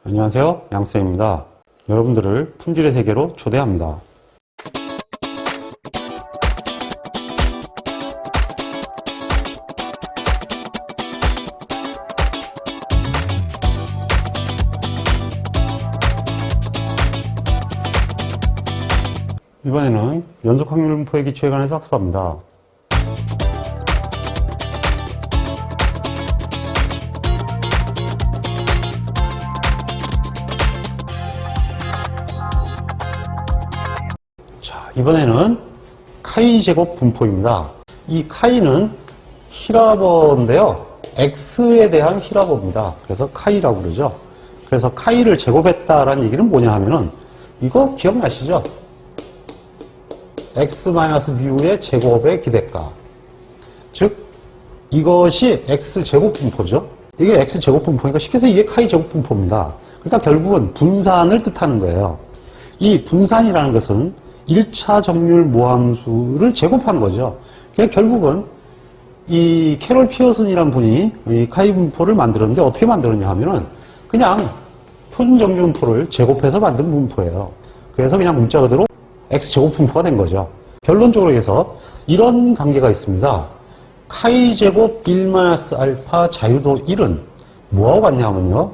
안녕하세요, 양쌤입니다. 여러분들을 품질의 세계로 초대합니다. 이번에는 연속 확률 분포의 기초에 관해서 학습합니다. 자, 이번에는 카이 제곱 분포입니다. 이 카이는 히라버인데요. x에 대한 히라버입니다. 그래서 카이라고 그러죠. 그래서 카이를 제곱했다라는 얘기는 뭐냐 하면은 이거 기억나시죠? x-뮤의 제곱의 기대가. 즉 이것이 x제곱 분포죠. 이게 x제곱 분포니까 쉽게 해서 이게 카이 제곱 분포입니다. 그러니까 결국은 분산을 뜻하는 거예요. 이 분산이라는 것은 1차 정률 모함수를 제곱하는 거죠. 그러니까 결국은 이 캐롤 피어슨이라는 분이 이 카이 분포를 만들었는데 어떻게 만들었냐 하면은 그냥 표준 정규 분포를 제곱해서 만든 분포예요. 그래서 그냥 문자 그대로 x제곱 분포가 된 거죠. 결론적으로 해서 이런 관계가 있습니다. 카이 제곱 1-알파 자유도 1은 뭐하고 같냐면요.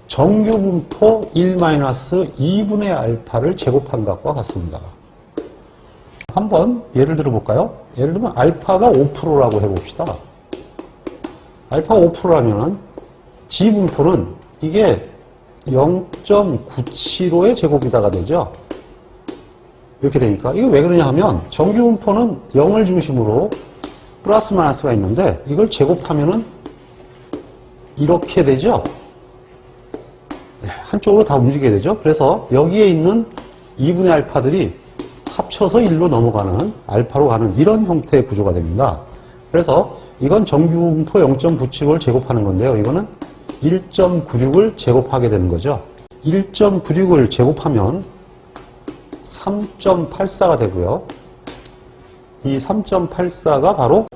정규 분포 1-2분의 알파를 제곱한 것과 같습니다. 한번 예를 들어 볼까요? 예를 들면 알파가 5%라고 해봅시다. 알파가 5%라면 G 분포는 이게 0.975의 제곱이다가 되죠. 이렇게 되니까 이게 왜 그러냐 하면 정규 분포는 0을 중심으로 플러스 마이너스가 있는데 이걸 제곱하면은 이렇게 되죠. 네, 한쪽으로 다 움직이게 되죠. 그래서 여기에 있는 2분의 알파들이 합쳐서 1로 넘어가는 알파로 가는 이런 형태의 구조가 됩니다. 그래서 이건 정규 분포 0.975를 제곱하는 건데요. 이거는 1.96을 제곱하게 되는 거죠. 1.96을 제곱하면 3.84가 되고요. 이 3.84가 바로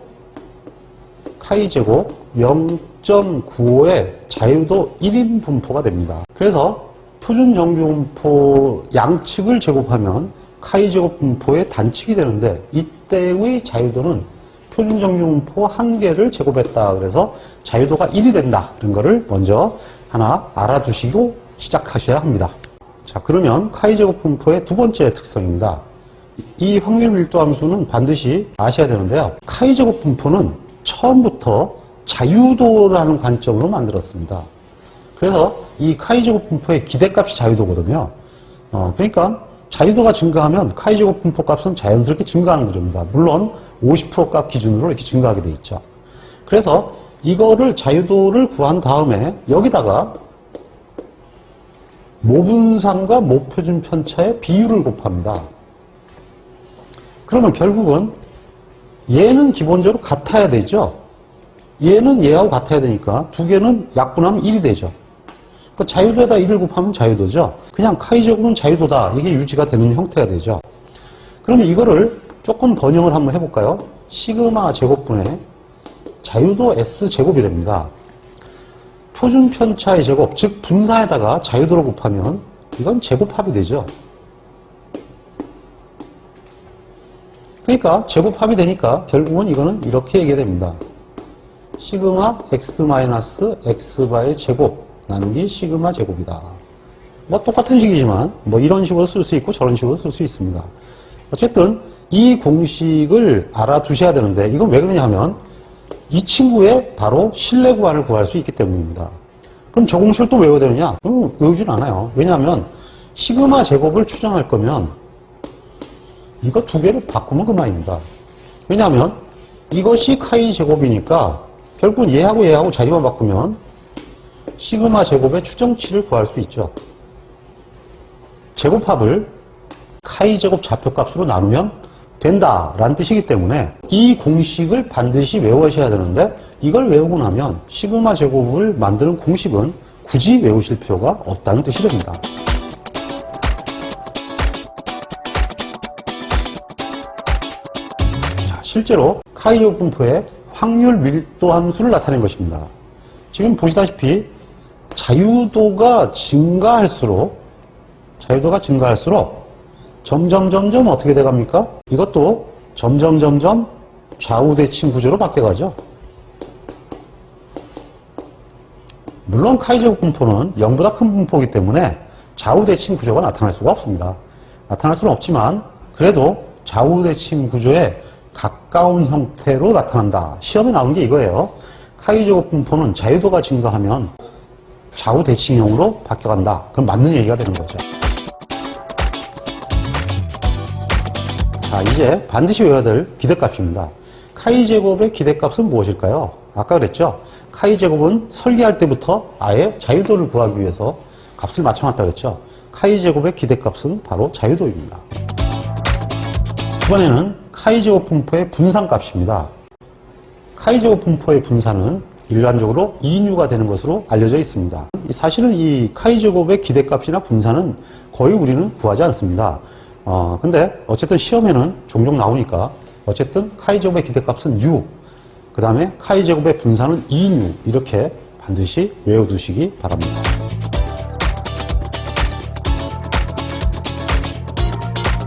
카이 제곱 0.95의 자유도 1인 분포가 됩니다. 그래서 표준 정규 분포 양측을 제곱하면 카이 제곱 분포의 단측이 되는데 이때의 자유도는 표준 정규 분포 한 개를 제곱했다. 그래서 자유도가 1이 된다. 이런 거를 먼저 하나 알아두시고 시작하셔야 합니다. 자, 그러면 카이 제곱 분포의 두 번째 특성입니다. 이 확률 밀도 함수는 반드시 아셔야 되는데요. 카이 제곱 분포는 처음부터 자유도라는 관점으로 만들었습니다. 그래서 이 카이 제곱 분포의 기대값이 자유도거든요. 그러니까 자유도가 증가하면 카이 제곱 분포 값은 자연스럽게 증가하는 구조입니다. 물론 50% 값 기준으로 이렇게 증가하게 돼 있죠. 그래서 이거를 자유도를 구한 다음에 여기다가 모분상과 모표준 편차의 비율을 곱합니다. 그러면 결국은 얘는 기본적으로 같아야 되죠. 얘는 얘하고 같아야 되니까 두 개는 약분하면 1이 되죠. 그러니까 자유도에다 1을 곱하면 자유도죠. 그냥 카이 제곱은 자유도다. 이게 유지가 되는 형태가 되죠. 그러면 이거를 조금 번영을 한번 해볼까요? 시그마 제곱분의 자유도 S 제곱이 됩니다. 표준 편차의 제곱, 즉 분산에다가 자유도를 곱하면 이건 제곱합이 되죠. 그러니까 제곱합이 되니까 결국은 이거는 이렇게 얘기가 됩니다. 시그마 x-x바의 제곱 나누기 시그마 제곱이다. 뭐 똑같은 식이지만 뭐 이런 식으로 쓸 수 있고 저런 식으로 쓸 수 있습니다. 어쨌든 이 공식을 알아두셔야 되는데 이건 왜 그러냐 하면 이 친구의 바로 실내 구간을 구할 수 있기 때문입니다. 그럼 저 공식을 또 외워야 되느냐? 외우진 않아요. 왜냐하면 시그마 제곱을 추정할 거면 이거 두 개를 바꾸면 그만입니다. 왜냐하면 이것이 카이 제곱이니까 결국은 얘하고 자리만 바꾸면 시그마 제곱의 추정치를 구할 수 있죠. 제곱합을 카이 제곱 좌표값으로 나누면 된다라는 뜻이기 때문에 이 공식을 반드시 외우셔야 되는데 이걸 외우고 나면 시그마 제곱을 만드는 공식은 굳이 외우실 필요가 없다는 뜻이 됩니다. 자, 실제로 카이 제곱 분포의 확률 밀도 함수를 나타낸 것입니다. 지금 보시다시피 자유도가 증가할수록 점점 어떻게 돼갑니까? 이것도 점점 좌우대칭 구조로 바뀌어가죠. 물론 카이제곱 분포는 0보다 큰 분포이기 때문에 좌우대칭 구조가 나타날 수가 없습니다. 나타날 수는 없지만 그래도 좌우대칭 구조에 가까운 형태로 나타난다. 시험에 나온 게 이거예요. 카이제곱 분포는 자유도가 증가하면 좌우대칭형으로 바뀌어간다. 그럼 맞는 얘기가 되는 거죠. 자, 이제 반드시 외워야 될 기대값입니다. 카이제곱의 기대값은 무엇일까요? 아까 그랬죠? 카이제곱은 설계할 때부터 아예 자유도를 구하기 위해서 값을 맞춰놨다 그랬죠? 카이제곱의 기대값은 바로 자유도입니다. 이번에는 카이제곱 분포의 분산값입니다. 카이제곱 분포의 분산은 일반적으로 2인유가 되는 것으로 알려져 있습니다. 사실은 이 카이제곱의 기대값이나 분산은 거의 우리는 구하지 않습니다. 근데 어쨌든 시험에는 종종 나오니까 어쨌든 카이제곱의 기대값은 u, 그 다음에 카이제곱의 분산은 2인유 이렇게 반드시 외워두시기 바랍니다.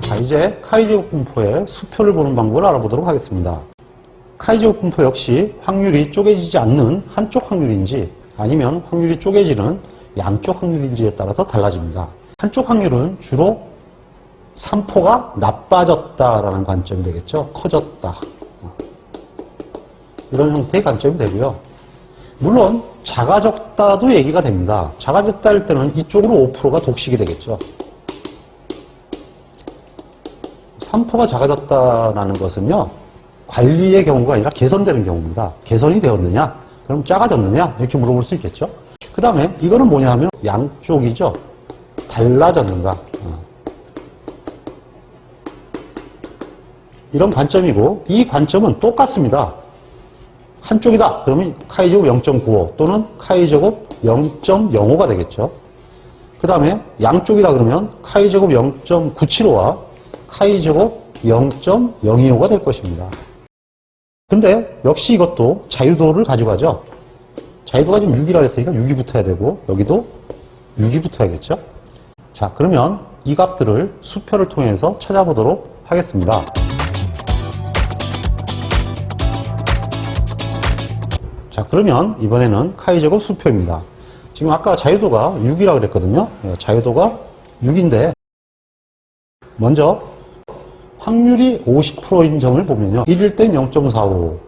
자, 이제 카이제곱 분포의 수표를 보는 방법을 알아보도록 하겠습니다. 카이제곱 분포 역시 확률이 쪼개지지 않는 한쪽 확률인지 아니면 확률이 쪼개지는 양쪽 확률인지에 따라서 달라집니다. 한쪽 확률은 주로 3포가 나빠졌다라는 관점이 되겠죠. 커졌다. 이런 형태의 관점이 되고요. 물론 작아졌다도 얘기가 됩니다. 작아졌다 할 때는 이쪽으로 5%가 독식이 되겠죠. 3포가 작아졌다는 것은요. 관리의 경우가 아니라 개선되는 경우입니다. 개선이 되었느냐? 그럼 작아졌느냐? 이렇게 물어볼 수 있겠죠. 그 다음에 이거는 뭐냐 하면 양쪽이죠. 달라졌는가? 이런 관점이고 이 관점은 똑같습니다. 한쪽이다. 그러면 카이제곱 0.95 또는 카이제곱 0.05가 되겠죠. 그 다음에 양쪽이다 그러면 카이제곱 0.975와 카이제곱 0.025가 될 것입니다. 근데 역시 이것도 자유도를 가져가죠. 자유도가 지금 6이라 했으니까 6이 붙어야 되고 여기도 6이 붙어야겠죠. 자, 그러면 이 값들을 수표를 통해서 찾아보도록 하겠습니다. 자, 그러면 이번에는 카이제곱 수표입니다. 지금 아까 자유도가 6이라고 그랬거든요. 자유도가 6인데 먼저 확률이 50%인 점을 보면요. 1일 때는 0.45,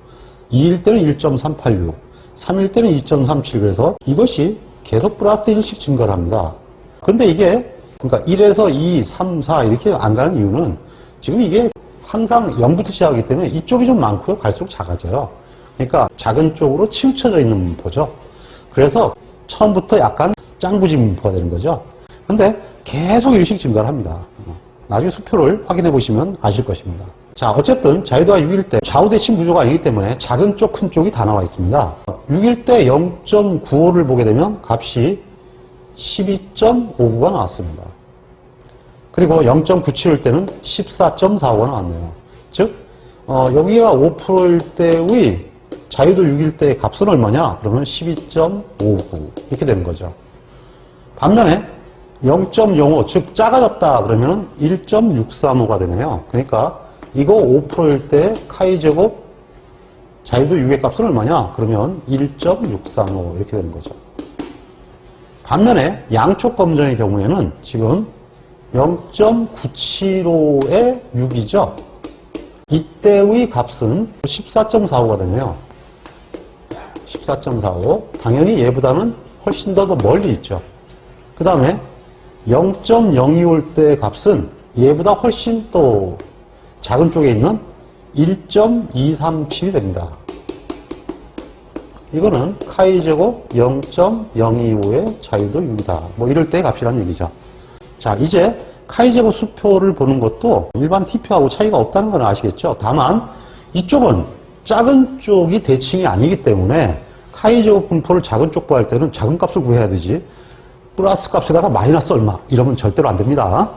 2일 때는 1.386, 3일 때는 2.37 그래서 이것이 계속 플러스 1씩 증가를 합니다. 근데 이게 그러니까 1에서 2, 3, 4 이렇게 안 가는 이유는 지금 이게 항상 0부터 시작하기 때문에 이쪽이 좀 많고요. 갈수록 작아져요. 그러니까 작은 쪽으로 치우쳐져 있는 분포죠. 그래서 처음부터 약간 짱구진 분포가 되는 거죠. 근데 계속 1씩 증가를 합니다. 나중에 수표를 확인해 보시면 아실 것입니다. 자, 어쨌든 자유도가 6일 때 좌우대칭 구조가 아니기 때문에 작은 쪽, 큰 쪽이 다 나와 있습니다. 6일 때 0.95를 보게 되면 값이 12.59가 나왔습니다. 그리고 0.97일 때는 14.45가 나왔네요. 즉, 여기가 5%일 때의 자유도 6일 때의 값은 얼마냐? 그러면 12.59 이렇게 되는 거죠. 반면에 0.05, 즉 작아졌다 그러면 1.635가 되네요. 그러니까 이거 5%일 때 카이제곱 자유도 6의 값은 얼마냐? 그러면 1.635 이렇게 되는 거죠. 반면에 양쪽 검정의 경우에는 지금 0.975의 6이죠. 이때의 값은 14.45가 되네요. 14.45. 당연히 얘보다는 훨씬 더 멀리 있죠. 그 다음에 0.02올 때 값은 얘보다 훨씬 또 작은 쪽에 있는 1.237이 됩니다. 이거는 카이제곱 0.025의 자유도 6이다. 뭐 이럴 때 값이란 얘기죠. 자, 이제 카이제곱 수표를 보는 것도 일반 T표하고 차이가 없다는 건 아시겠죠? 다만 이쪽은 작은 쪽이 대칭이 아니기 때문에 카이제곱 분포를 작은 쪽 구할 때는 작은 값을 구해야 되지 플러스 값에다가 마이너스 얼마 이러면 절대로 안 됩니다.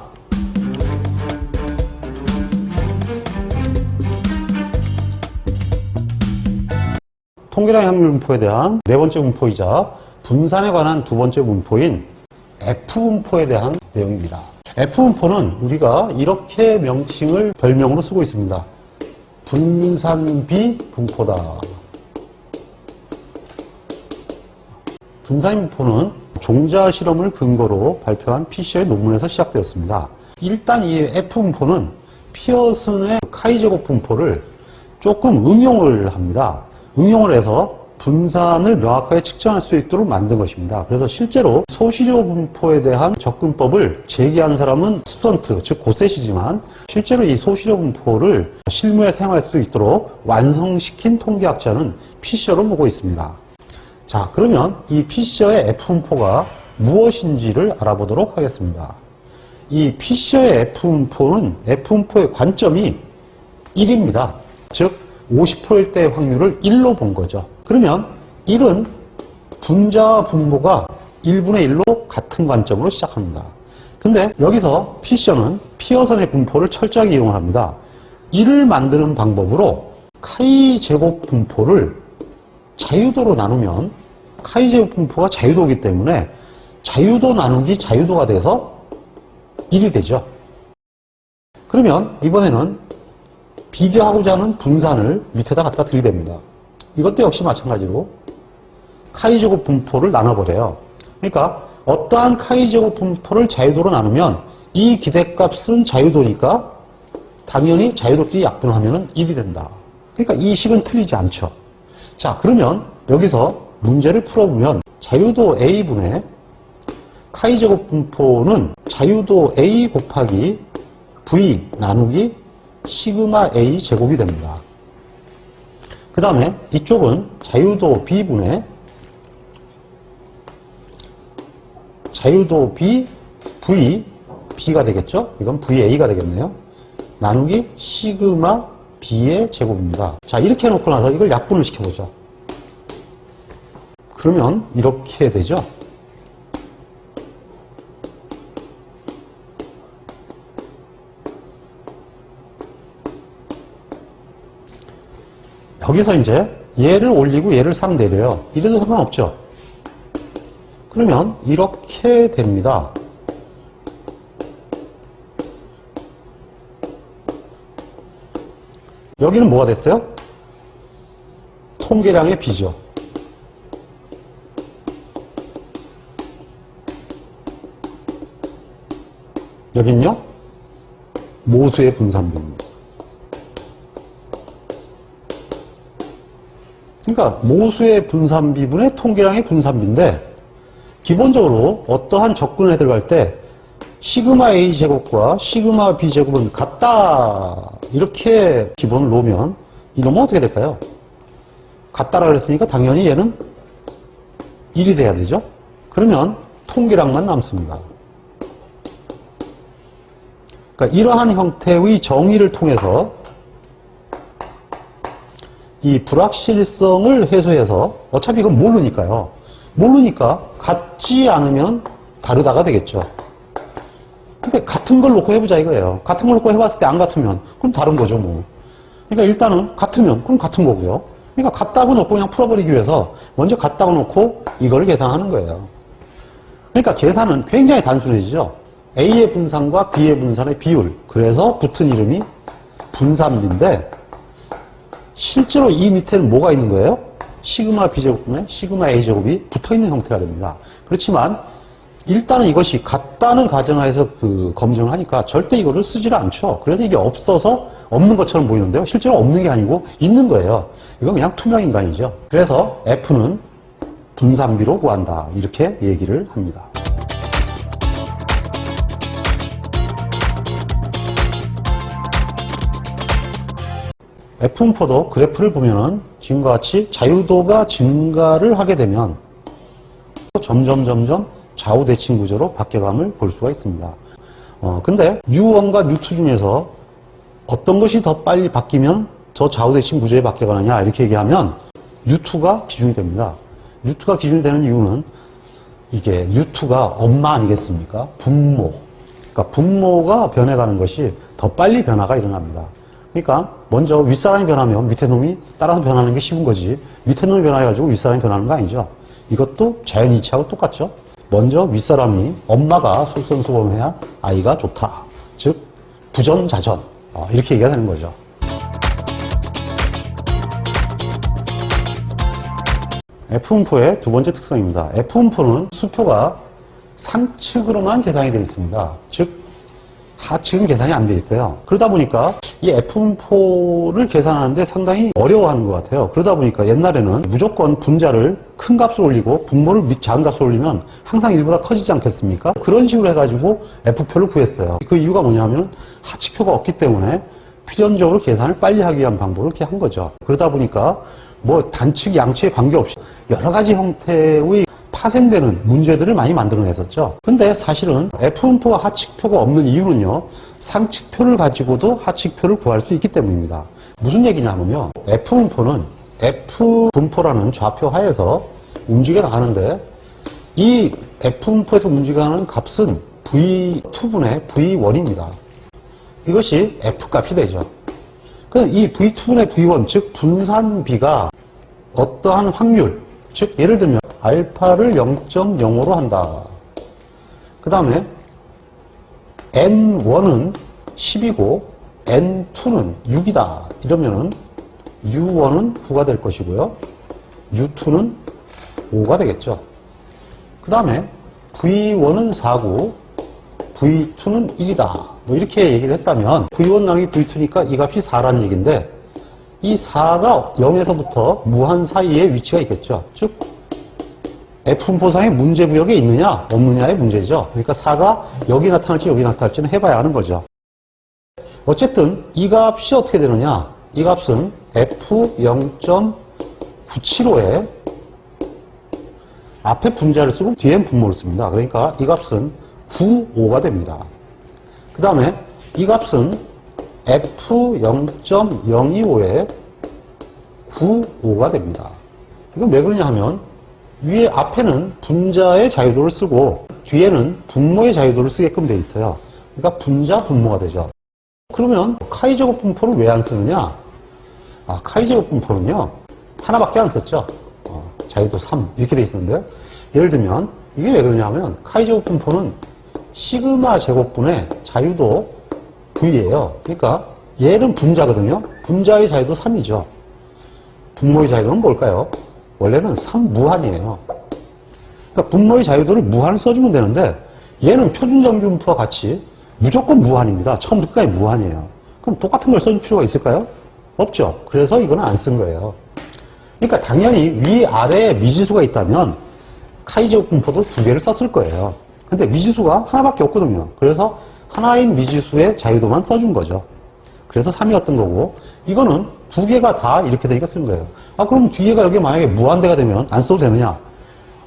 통계량 확률 분포에 대한 네 번째 분포이자 분산에 관한 두 번째 분포인 F분포에 대한 내용입니다. F분포는 우리가 이렇게 명칭을 별명으로 쓰고 있습니다. 분산비 분포다. 분산비분포는 종자 실험을 근거로 발표한 피셔의 논문에서 시작되었습니다. 일단 이 F분포는 피어슨의 카이제곱 분포를 조금 응용을 합니다. 응용을 해서 분산을 명확하게 측정할 수 있도록 만든 것입니다. 그래서 실제로 소시료 분포에 대한 접근법을 제기한 사람은 스턴트, 즉 고셋이지만 실제로 이 소시료 분포를 실무에 사용할 수 있도록 완성시킨 통계학자는 피셔로 보고 있습니다. 자, 그러면 이 피셔의 F분포가 무엇인지를 알아보도록 하겠습니다. 이 피셔의 F분포는 F분포의 관점이 1입니다. 즉 50%일 때의 확률을 1로 본 거죠. 그러면 1은 분자와 분모가 1분의 1로 같은 관점으로 시작합니다. 근데 여기서 피셔는 피어선의 분포를 철저하게 이용을 합니다. 1을 만드는 방법으로 카이 제곱 분포를 자유도로 나누면 카이 제곱 분포가 자유도이기 때문에 자유도 나누기 자유도가 돼서 1이 되죠. 그러면 이번에는 비교하고자 하는 분산을 밑에다 갖다 들이댑니다. 이것도 역시 마찬가지로 카이제곱 분포를 나눠버려요. 그러니까 어떠한 카이제곱 분포를 자유도로 나누면 이 기대값은 자유도니까 당연히 자유도끼리 약분하면 1이 된다. 그러니까 이 식은 틀리지 않죠. 자, 그러면 여기서 문제를 풀어보면 자유도 A분의 카이제곱 분포는 자유도 A 곱하기 V 나누기 시그마 A 제곱이 됩니다. 그 다음에 이쪽은 자유도 B분의 자유도 B, V, B가 되겠죠? 이건 VA가 되겠네요. 나누기 시그마 B의 제곱입니다. 자, 이렇게 해놓고 나서 이걸 약분을 시켜보죠. 그러면 이렇게 되죠. 여기서 이제 얘를 올리고 얘를 싹 내려요. 이래도 상관없죠. 그러면 이렇게 됩니다. 여기는 뭐가 됐어요? 통계량의 비죠. 여긴요? 모수의 분산비입니다. 그러니까 모수의 분산비분의 통계량의 분산비인데 기본적으로 어떠한 접근에 들어갈 때 시그마 A 제곱과 시그마 B 제곱은 같다 이렇게 기본을 놓으면 이놈은 어떻게 될까요? 같다라 그랬으니까 당연히 얘는 1이 돼야 되죠. 그러면 통계량만 남습니다. 그러니까 이러한 형태의 정의를 통해서 이 불확실성을 해소해서 어차피 이건 모르니까요. 모르니까 같지 않으면 다르다가 되겠죠. 근데 같은 걸 놓고 해보자 이거예요. 같은 걸 놓고 해봤을 때 안 같으면 그럼 다른 거죠 뭐. 그러니까 일단은 같으면 그럼 같은 거고요. 그러니까 같다고 놓고 그냥 풀어버리기 위해서 먼저 같다고 놓고 이거를 계산하는 거예요. 그러니까 계산은 굉장히 단순해지죠. A의 분산과 B의 분산의 비율. 그래서 붙은 이름이 분산비인데 실제로 이 밑에는 뭐가 있는 거예요? 시그마 B제곱분에 시그마 A제곱이 붙어있는 형태가 됩니다. 그렇지만 일단은 이것이 같다는 가정하에서 검증을 하니까 절대 이거를 쓰지를 않죠. 그래서 이게 없어서 없는 것처럼 보이는데요. 실제로 없는 게 아니고 있는 거예요. 이건 그냥 투명인간이죠. 그래서 F는 분산비로 구한다. 이렇게 얘기를 합니다. F분포도 그래프를 보면은 지금과 같이 자유도가 증가를 하게 되면 점점 좌우 대칭 구조로 바뀌어감을 볼 수가 있습니다. 근데 U1과 U2 중에서 어떤 것이 더 빨리 바뀌면 저 좌우 대칭 구조에 바뀌어가느냐 이렇게 얘기하면 U2가 기준이 됩니다. U2가 기준이 되는 이유는 이게 U2가 엄마 아니겠습니까? 분모. 그러니까 분모가 변해가는 것이 더 빨리 변화가 일어납니다. 그러니까 먼저 윗사람이 변하면 밑에 놈이 따라서 변하는 게 쉬운 거지 밑에 놈이 변화해가지고 윗사람이 변하는 거 아니죠. 이것도 자연이치하고 똑같죠. 먼저 윗사람이 엄마가 솔선수범해야 아이가 좋다. 즉 부전자전 이렇게 얘기가 되는 거죠. F분포의 두 번째 특성입니다. F분포는 수표가 상측으로만 계산이 되어 있습니다. 즉 하측은 계산이 안 되어 있어요. 그러다 보니까 이 F분포를 계산하는데 상당히 어려워하는 것 같아요. 그러다 보니까 옛날에는 무조건 분자를 큰 값을 올리고 분모를 작은 값을 올리면 항상 1보다 커지지 않겠습니까? 그런 식으로 해가지고 F표를 구했어요. 그 이유가 뭐냐면 하측표가 없기 때문에 필연적으로 계산을 빨리 하기 위한 방법을 이렇게 한 거죠. 그러다 보니까 뭐 단측, 양측에 관계없이 여러 가지 형태의 파생되는 문제들을 많이 만들어냈었죠. 근데 사실은 F분포와 하측표가 없는 이유는요, 상측표를 가지고도 하측표를 구할 수 있기 때문입니다. 무슨 얘기냐면요, F분포는 F분포라는 좌표 하에서 움직여 나가는데 이 F분포에서 움직여가는 값은 V2분의 V1입니다. 이것이 F값이 되죠. 그럼 이 V2분의 V1, 즉 분산비가 어떠한 확률, 즉 예를 들면 알파를 0.05로 한다. 그 다음에 N1은 10이고 N2는 6이다. 이러면은 U1은 9가 될 것이고요. U2는 5가 되겠죠. 그 다음에 V1은 4고 V2는 1이다. 뭐 이렇게 얘기를 했다면 V1 나누기 V2니까 이 값이 4라는 얘기인데 이 4가 0에서부터 무한 사이에 위치가 있겠죠. 즉 F분포상의 문제구역에 있느냐 없느냐의 문제죠. 그러니까 4가 여기 나타날지 여기 나타날지는 해봐야 하는 거죠. 어쨌든 이 값이 어떻게 되느냐, 이 값은 F0.975에 앞에 분자를 쓰고 뒤엔 분모를 씁니다. 그러니까 이 값은 95가 됩니다. 그 다음에 이 값은 F0.025에 95가 됩니다. 이건 왜 그러냐 하면 위에 앞에는 분자의 자유도를 쓰고 뒤에는 분모의 자유도를 쓰게끔 되어 있어요. 그러니까 분자 분모가 되죠. 그러면 카이제곱 분포를 왜 안 쓰느냐? 카이제곱 분포는요 하나밖에 안 썼죠. 자유도 3 이렇게 되어 있었는데, 예를 들면 이게 왜 그러냐면 카이제곱 분포는 시그마 제곱분의 자유도 V예요. 그러니까 얘는 분자거든요. 분자의 자유도 3이죠. 분모의 자유도는 뭘까요? 원래는 3무한이에요. 그러니까 분모의 자유도를 무한을 써주면 되는데 얘는 표준정규분포와 같이 무조건 무한입니다. 처음부터 끝까지 무한이에요. 그럼 똑같은 걸 써줄 필요가 있을까요? 없죠. 그래서 이거는 안 쓴 거예요. 그러니까 당연히 위아래에 미지수가 있다면 카이제곱 분포도 두 개를 썼을 거예요. 근데 미지수가 하나밖에 없거든요. 그래서 하나인 미지수의 자유도만 써준 거죠. 그래서 3이었던 거고, 이거는 두 개가 다 이렇게 되니까 쓴 거예요. 그럼 뒤에가 여기 만약에 무한대가 되면 안 써도 되느냐?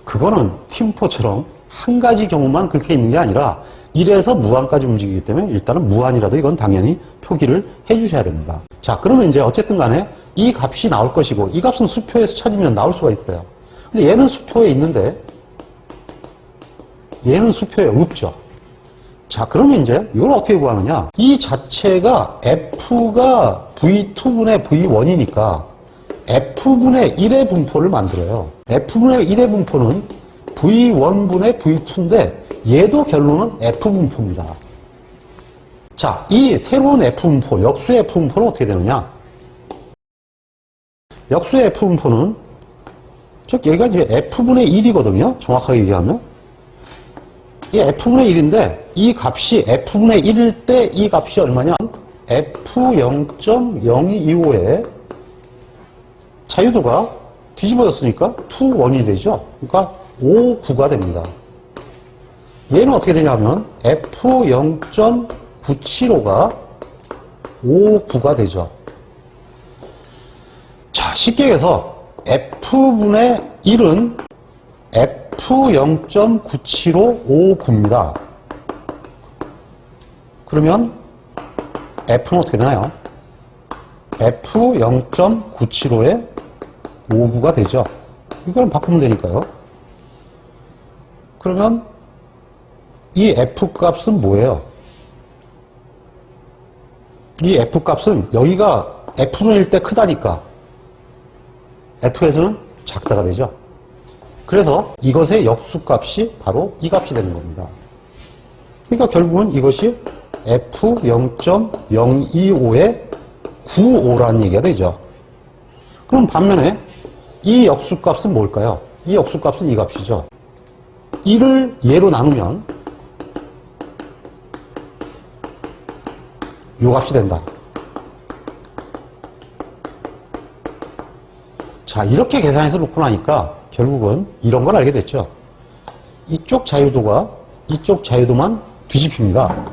그거는 T분포처럼 한 가지 경우만 그렇게 있는 게 아니라 1에서 무한까지 움직이기 때문에 일단은 무한이라도 이건 당연히 표기를 해 주셔야 됩니다. 자, 그러면 이제 어쨌든 간에 이 값이 나올 것이고, 이 값은 수표에서 찾으면 나올 수가 있어요. 근데 얘는 수표에 있는데 얘는 수표에 없죠. 자, 그러면 이제 이걸 어떻게 구하느냐? 이 자체가 F가 V2분의 V1이니까 F분의 1의 분포를 만들어요. F분의 1의 분포는 V1분의 V2인데 얘도 결론은 F분포입니다. 자, 이 새로운 F분포, 역수의 F분포는 어떻게 되느냐? 역수의 F분포는 즉 여기가 이제 F분의 1이거든요. 정확하게 얘기하면. 이 F분의 1인데 이 값이 F분의 1일 때 이 값이 얼마냐? F0.0225에 자유도가 뒤집어졌으니까 2, 1이 되죠. 그러니까 5, 9가 됩니다. 얘는 어떻게 되냐면 F0.975가 5, 9가 되죠. 자, 쉽게 해서 F분의 1은 F0.97559입니다. 그러면 F는 어떻게 되나요? F0.975에 59가 되죠. 이걸 바꾸면 되니까요. 그러면 이 F값은 뭐예요? 이 F값은 여기가 F분의 1 때 크다니까 F에서는 작다가 되죠. 그래서 이것의 역수값이 바로 이 값이 되는 겁니다. 그러니까 결국은 이것이 F0.025의 95라는 얘기가 되죠. 그럼 반면에 이 역수값은 뭘까요? 이 역수값은 이 값이죠. 이를 얘로 나누면 요 값이 된다. 자, 이렇게 계산해서 놓고 나니까 결국은 이런 걸 알게 됐죠. 이쪽 자유도가 이쪽 자유도만 뒤집힙니다.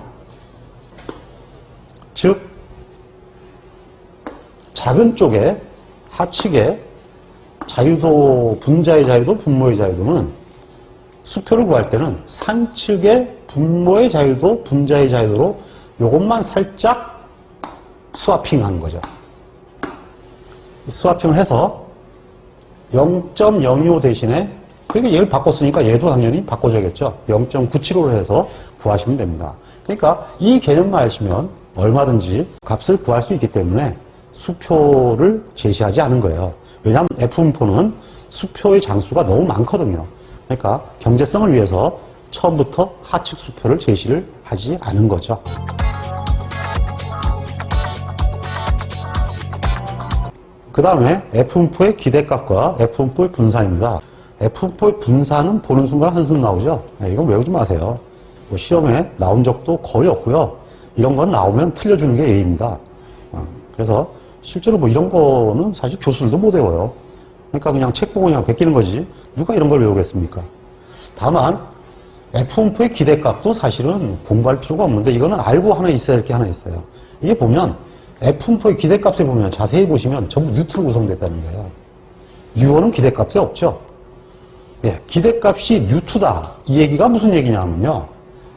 즉 작은 쪽에 하측에 자유도, 분자의 자유도, 분모의 자유도는 수표를 구할 때는 상측의 분모의 자유도, 분자의 자유도로 요것만 살짝 스와핑 하는 거죠. 스와핑을 해서 0.025 대신에, 그러니까 얘를 바꿨으니까 얘도 당연히 바꿔줘야겠죠. 0.975로 해서 구하시면 됩니다. 그러니까 이 개념만 아시면 얼마든지 값을 구할 수 있기 때문에 수표를 제시하지 않은 거예요. 왜냐하면 F분포는 수표의 장수가 너무 많거든요. 그러니까 경제성을 위해서 처음부터 하측 수표를 제시를 하지 않은 거죠. 그 다음에 F분포의 기대값과 F분포의 분산입니다. F분포의 분산은 보는 순간 한숨 나오죠. 이건 외우지 마세요. 뭐 시험에 나온 적도 거의 없고요. 이런 건 나오면 틀려주는 게 예의입니다. 그래서 실제로 뭐 이런 거는 사실 교수들도 못 외워요. 그러니까 그냥 책 보고 그냥 베끼는 거지. 누가 이런 걸 외우겠습니까? 다만 F분포의 기대값도 사실은 공부할 필요가 없는데 이거는 알고 하나 있어야 할 게 하나 있어요. 이게 보면 F분포의 기대값에 보면 자세히 보시면 전부 뉴트로 구성됐다는 거예요. 유어는 기대값에 없죠. 예, 기대값이 뉴트다. 이 얘기가 무슨 얘기냐면요.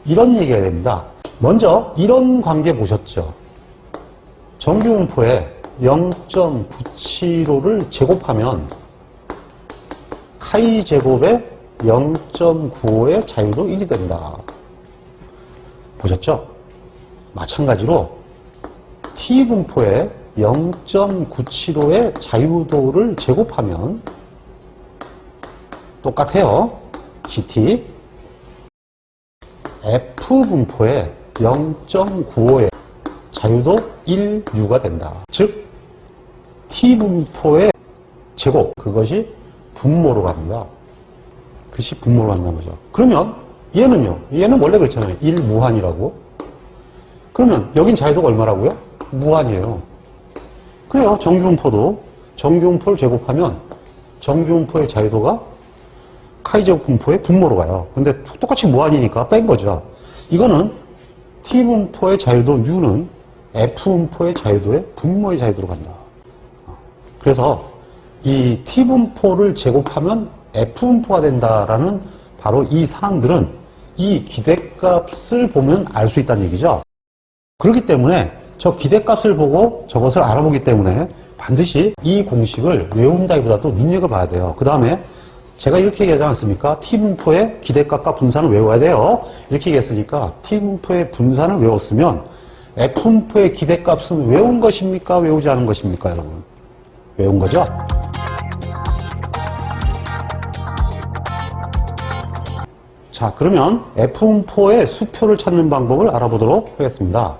이런 얘기가 됩니다. 먼저 이런 관계 보셨죠. 정규분포에 0.975를 제곱하면 카이 제곱에 0.95의 자유도 1이 된다. 보셨죠? 마찬가지로 T분포에 0.975의 자유도를 제곱하면 똑같아요. GT. F분포에 0.95의 자유도 1U가 된다. 즉 T분포의 제곱, 그것이 분모로 갑니다. 그것이 분모로 간다는 거죠. 그러면 얘는요. 얘는 원래 그렇잖아요. 1무한이라고. 그러면 여긴 자유도가 얼마라고요? 무한이에요. 그래요. 정규분포도 정규분포를 제곱하면 정규분포의 자유도가 카이제곱 분포의 분모로 가요. 근데 똑같이 무한이니까 뺀 거죠. 이거는 T분포의 자유도 U는 F분포의 자유도의 분모의 자유도로 간다. 그래서 이 T분포를 제곱하면 F분포가 된다라는 바로 이 사항들은 이 기대값을 보면 알 수 있다는 얘기죠. 그렇기 때문에 저 기대값을 보고 저것을 알아보기 때문에 반드시 이 공식을 외운다기보다도 눈여겨봐야 돼요. 그 다음에 제가 이렇게 얘기하지 않았습니까? T분포의 기대값과 분산을 외워야 돼요. 이렇게 얘기했으니까 T분포의 분산을 외웠으면 F분포의 기대값은 외운 것입니까? 외우지 않은 것입니까? 여러분? 외운 거죠? 자, 그러면 F분포의 수표를 찾는 방법을 알아보도록 하겠습니다.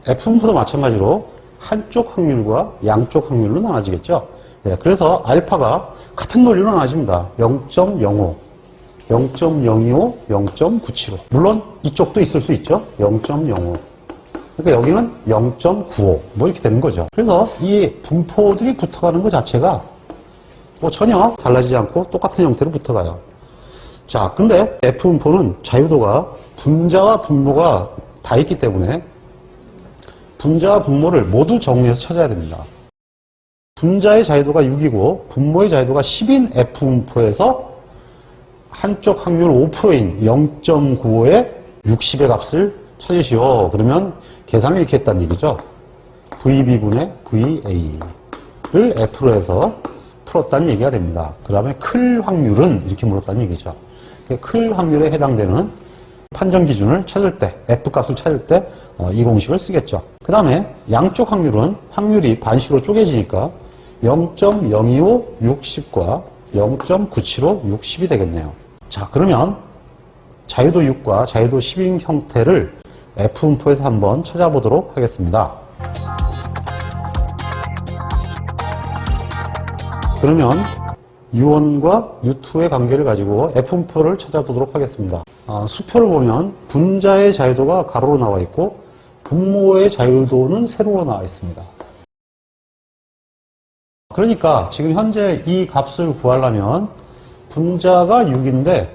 F분포도 마찬가지로 한쪽 확률과 양쪽 확률로 나눠지겠죠. 예, 그래서 알파가 같은 논리로 나눠집니다. 0.05, 0.025, 0.975. 물론 이쪽도 있을 수 있죠. 0.05. 그러니까 여기는 0.95. 뭐 이렇게 되는 거죠. 그래서 이 분포들이 붙어가는 것 자체가 뭐 전혀 달라지지 않고 똑같은 형태로 붙어가요. 자, 근데 F분포는 자유도가 분자와 분모가 다 있기 때문에 분자와 분모를 모두 정의해서 찾아야 됩니다. 분자의 자유도가 6이고 분모의 자유도가 10인 F분포에서 한쪽 확률 5%인 0.95의 60의 값을 찾으시오. 그러면 계산을 이렇게 했다는 얘기죠. VB분의 VA를 F로 해서 풀었다는 얘기가 됩니다. 그 다음에 클 확률은 이렇게 물었다는 얘기죠. 클 확률에 해당되는 판정 기준을 찾을 때, F값을 찾을 때 이 공식을 쓰겠죠. 그 다음에 양쪽 확률은 확률이 반씩으로 쪼개지니까 0.025, 60과 0.97로 60이 되겠네요. 자, 그러면 자유도 6과 자유도 10인 형태를 F분포에서 한번 찾아보도록 하겠습니다. 그러면 U1과 U2의 관계를 가지고 F분포를 찾아보도록 하겠습니다. 수표를 보면 분자의 자유도가 가로로 나와 있고 분모의 자유도는 세로로 나와 있습니다. 그러니까 지금 현재 이 값을 구하려면 분자가 6인데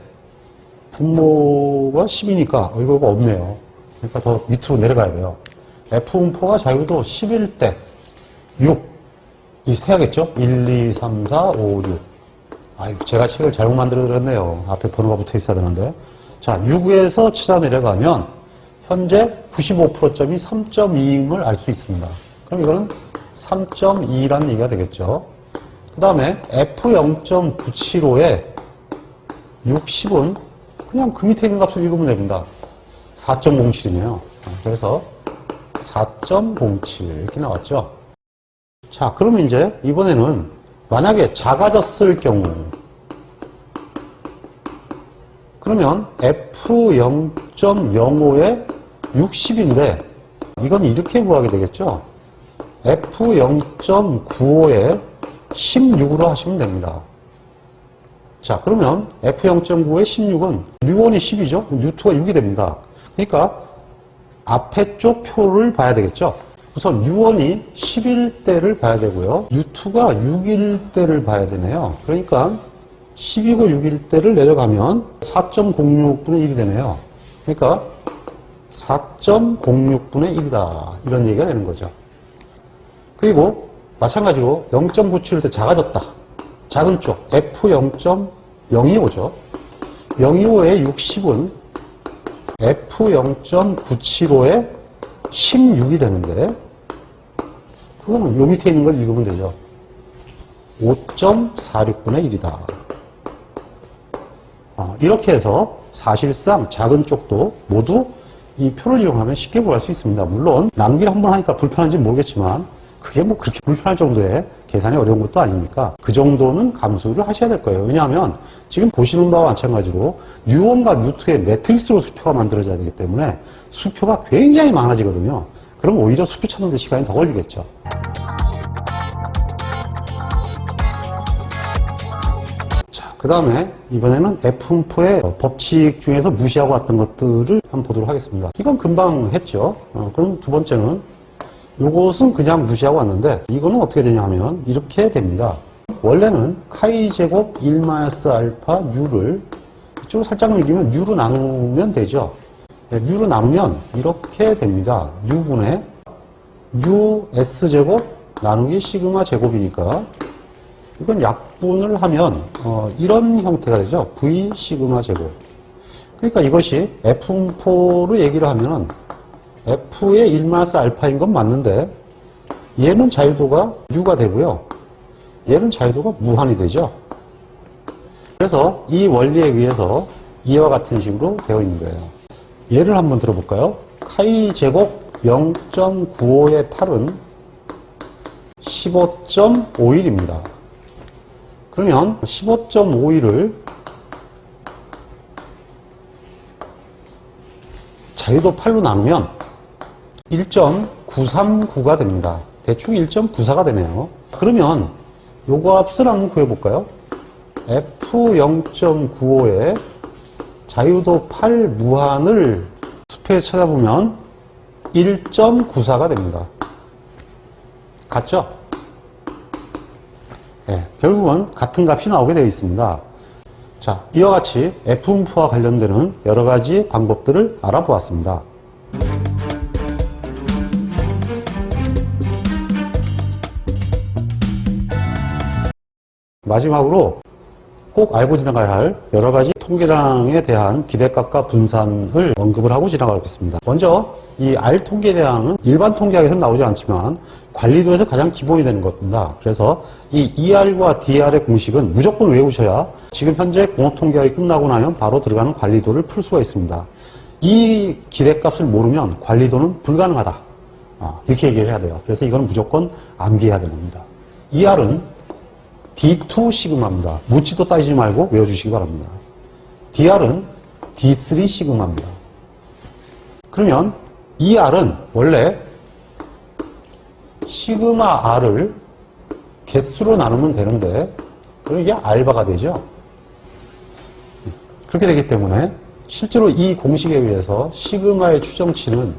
분모가 10이니까 이거가 없네요. 그러니까 더 밑으로 내려가야 돼요. F분포가 자유도 10일 때 6, 이 세야겠죠? 1, 2, 3, 4, 5, 6. 아유, 제가 책을 잘못 만들어드렸네요. 앞에 번호가 붙어 있어야 되는데. 자, 6에서 찾아 내려가면 현재 95%점이 3.2임을 알 수 있습니다. 그럼 이거는 3.2라는 얘기가 되겠죠. 그 다음에 F0.975에 60은 그냥 그 밑에 있는 값을 읽으면 됩니다. 4.07이네요. 그래서 4.07 이렇게 나왔죠. 자, 그러면 이제 이번에는 만약에 작아졌을 경우 그러면 F0.05에 60인데 이건 이렇게 구하게 되겠죠. F0.95에 16으로 하시면 됩니다. 자, 그러면 F0.95에 16은 U1이 10이죠. U2가 6이 됩니다. 그러니까 앞에 쪽 표를 봐야 되겠죠. 우선 U1이 10일 때를 봐야 되고요. U2가 6일 때를 봐야 되네요. 그러니까 10이고 6일 때를 내려가면 4.06분의 1이 되네요. 그러니까 4.06분의 1이다. 이런 얘기가 되는 거죠. 그리고 마찬가지로 0.97일 때 작아졌다. 작은 쪽 F0.025죠. 025에 60은 F0.975에 16이 되는데 그거는 요 밑에 있는 걸 읽으면 되죠. 5.46분의 1이다. 이렇게 해서 사실상 작은 쪽도 모두 이 표를 이용하면 쉽게 구할 수 있습니다. 물론 남기를 한번 하니까 불편한지 모르겠지만 그게 뭐 그렇게 불편할 정도의 계산이 어려운 것도 아니니까 그 정도는 감수를 하셔야 될 거예요. 왜냐하면 지금 보시는 바와 마찬가지로 U1과 U2의 매트릭스로 수표가 만들어져야 되기 때문에 수표가 굉장히 많아지거든요. 그럼 오히려 수표 찾는 데 시간이 더 걸리겠죠. 자, 그 다음에 이번에는 F분포의 법칙 중에서 무시하고 왔던 것들을 한번 보도록 하겠습니다. 이건 금방 했죠. 그럼 두 번째는 요것은 그냥 무시하고 왔는데 이거는 어떻게 되냐 하면 이렇게 됩니다. 원래는 카이 제곱 1-알파 U를 이쪽으로 살짝 넘기면 U로 나누면 되죠. U로 나누면 이렇게 됩니다. U분의 US 제곱 나누기 시그마 제곱이니까 이건 약분을 하면 이런 형태가 되죠. V 시그마 제곱. 그러니까 이것이 F분포로 얘기를 하면은 F의 1-알파인 건 맞는데 얘는 자유도가 U가 되고요. 얘는 자유도가 무한이 되죠. 그래서 이 원리에 의해서 이와 같은 식으로 되어 있는 거예요. 예를 한번 들어볼까요? 카이 제곱 0.95의 8은 15.51입니다. 그러면 15.51을 자유도 8로 나누면 1.939가 됩니다. 대충 1.94가 되네요. 그러면 요거 값을 한번 구해볼까요? F0.95에 자유도 8 무한을 수표에서 찾아보면 1.94가 됩니다. 같죠? 네, 결국은 같은 값이 나오게 되어 있습니다. 자, 이와 같이 F분포와 관련되는 여러 가지 방법들을 알아보았습니다. 마지막으로 꼭 알고 지나가야 할 여러 가지 통계량에 대한 기대값과 분산을 언급을 하고 지나가겠습니다. 먼저 이 R 통계량은 일반 통계학에서는 나오지 않지만 관리도에서 가장 기본이 되는 겁니다. 그래서 이 ER과 DR의 공식은 무조건 외우셔야 지금 현재 공업통계학이 끝나고 나면 바로 들어가는 관리도를 풀 수가 있습니다. 이 기대값을 모르면 관리도는 불가능하다. 이렇게 얘기를 해야 돼요. 그래서 이거는 무조건 암기해야 되는 겁니다. ER은 D2 시그마입니다. 묻지도 따지지 말고 외워주시기 바랍니다. DR은 D3 시그마입니다. 그러면 이 R은 원래 시그마 R을 개수로 나누면 되는데 그럼 이게 알바가 되죠. 그렇게 되기 때문에 실제로 이 공식에 의해서 시그마의 추정치는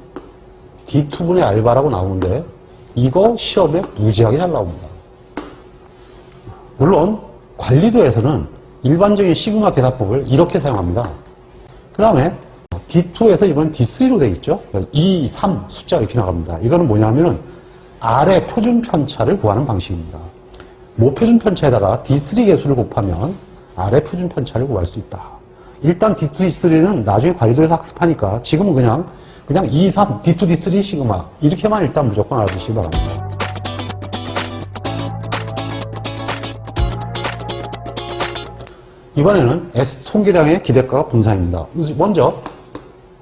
D2분의 알바라고 나오는데 이거 시험에 무지하게 잘 나옵니다. 물론 관리도에서는 일반적인 시그마 계산법을 이렇게 사용합니다. 그 다음에 D2에서 이번 D3로 되어 있죠. 2, 3 숫자 이렇게 나갑니다. 이거는 뭐냐면은 R의 표준 편차를 구하는 방식입니다. 모표준 편차에다가 D3 개수를 곱하면 R의 표준 편차를 구할 수 있다. 일단 D2, D3는 나중에 관리도에서 학습하니까 지금은 그냥 2, 3, D2, D3 시그마 이렇게만 일단 무조건 알아두시기 바랍니다. 이번에는 S 통계량의 기대가가 분산입니다. 먼저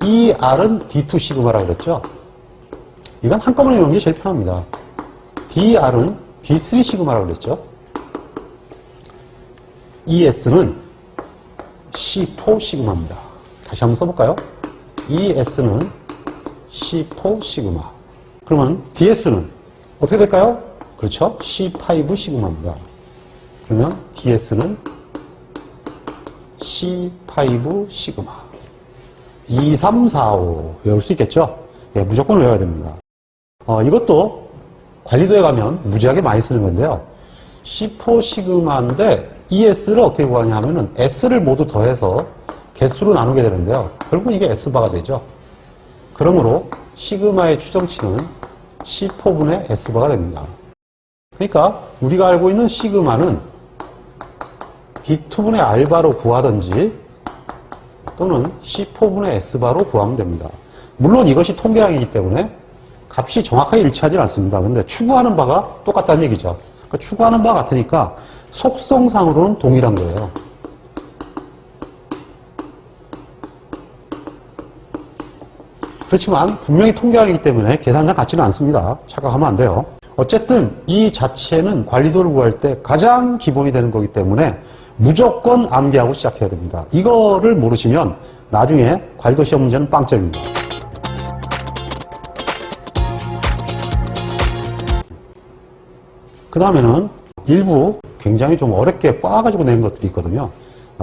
이 R은 D2 시그마라고 그랬죠. 이건 한꺼번에 외우는 게 제일 편합니다. DR은 D3 시그마라고 그랬죠. ES는 C4 시그마입니다. 다시 한번 써볼까요? ES는 C4 시그마. 그러면 DS는 어떻게 될까요? 그렇죠. C5 시그마입니다. 그러면 DS는 C5 시그마. 2, 3, 4, 5 외울 수 있겠죠? 예, 무조건 외워야 됩니다. 이것도 관리도에 가면 무지하게 많이 쓰는 건데요. C4 시그마인데 ES를 어떻게 구하냐 하면은 S를 모두 더해서 개수로 나누게 되는데요. 결국은 이게 S바가 되죠. 그러므로 시그마의 추정치는 C4분의 S바가 됩니다. 그러니까 우리가 알고 있는 시그마는 D2분의 R바로 구하든지 또는 C4분의 S바로 구하면 됩니다. 물론 이것이 통계량이기 때문에 값이 정확하게 일치하지 않습니다. 근데 추구하는 바가 똑같다는 얘기죠. 그러니까 추구하는 바가 같으니까 속성상으로는 동일한 거예요. 그렇지만 분명히 통계량이기 때문에 계산상 같지는 않습니다. 착각하면 안 돼요. 어쨌든 이 자체는 관리도를 구할 때 가장 기본이 되는 거기 때문에 무조건 암기하고 시작해야 됩니다. 이거를 모르시면 나중에 관리도 시험 문제는 빵점입니다. 그 다음에는 일부 굉장히 좀 어렵게 꽈가지고 낸 것들이 있거든요.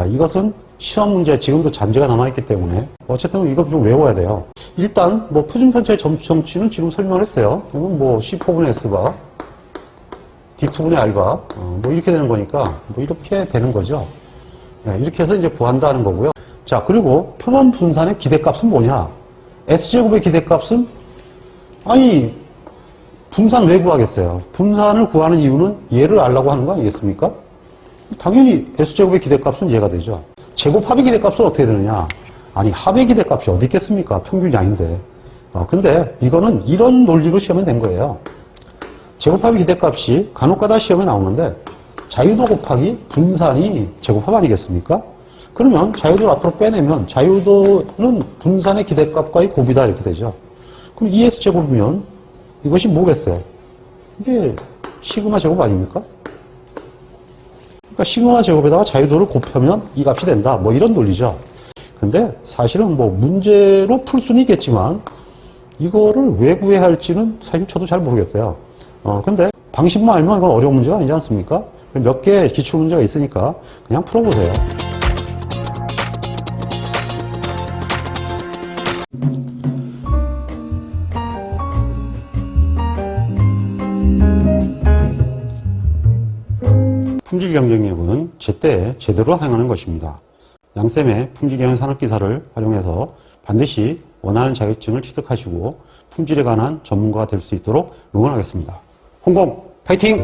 이것은 시험 문제 지금도 잔재가 남아있기 때문에 어쨌든 이거 좀 외워야 돼요. 일단 뭐 표준편차의 점치는 지금 설명을 했어요. 뭐 C4분의 S바, D2분의 R바 뭐 이렇게 되는 거니까 뭐 이렇게 되는 거죠. 이렇게 해서 이제 구한다는 거고요. 자, 그리고 표본 분산의 기대값은 뭐냐? S제곱의 기대값은 아니 분산 왜 구하겠어요? 분산을 구하는 이유는 얘를 알라고 하는 거 아니겠습니까? 당연히 S제곱의 기대값은 얘가 되죠. 제곱합의 기대값은 어떻게 되느냐? 아니 합의 기대값이 어디 있겠습니까? 평균이 아닌데. 근데 이거는 이런 논리로 시험에 낸 거예요. 제곱합의 기대값이 간혹가다 시험에 나오는데 자유도 곱하기 분산이 제곱합 아니겠습니까? 그러면 자유도를 앞으로 빼내면 자유도는 분산의 기대값과의 곱이다 이렇게 되죠. 그럼 ES제곱이면 이것이 뭐겠어요? 이게 시그마 제곱 아닙니까? 그러니까 시그마 제곱에다가 자유도를 곱하면 이 값이 된다. 뭐 이런 논리죠. 근데 사실은 뭐 문제로 풀 수는 있겠지만 이거를 왜 구해야 할지는 사실 저도 잘 모르겠어요. 근데 방식만 알면 이건 어려운 문제가 아니지 않습니까? 몇 개 기출문제가 있으니까 그냥 풀어보세요. 품질 경쟁력은 제때 제대로 행하는 것입니다. 양쌤의 품질경영 산업기사를 활용해서 반드시 원하는 자격증을 취득하시고 품질에 관한 전문가가 될 수 있도록 응원하겠습니다. 홍콩 파이팅!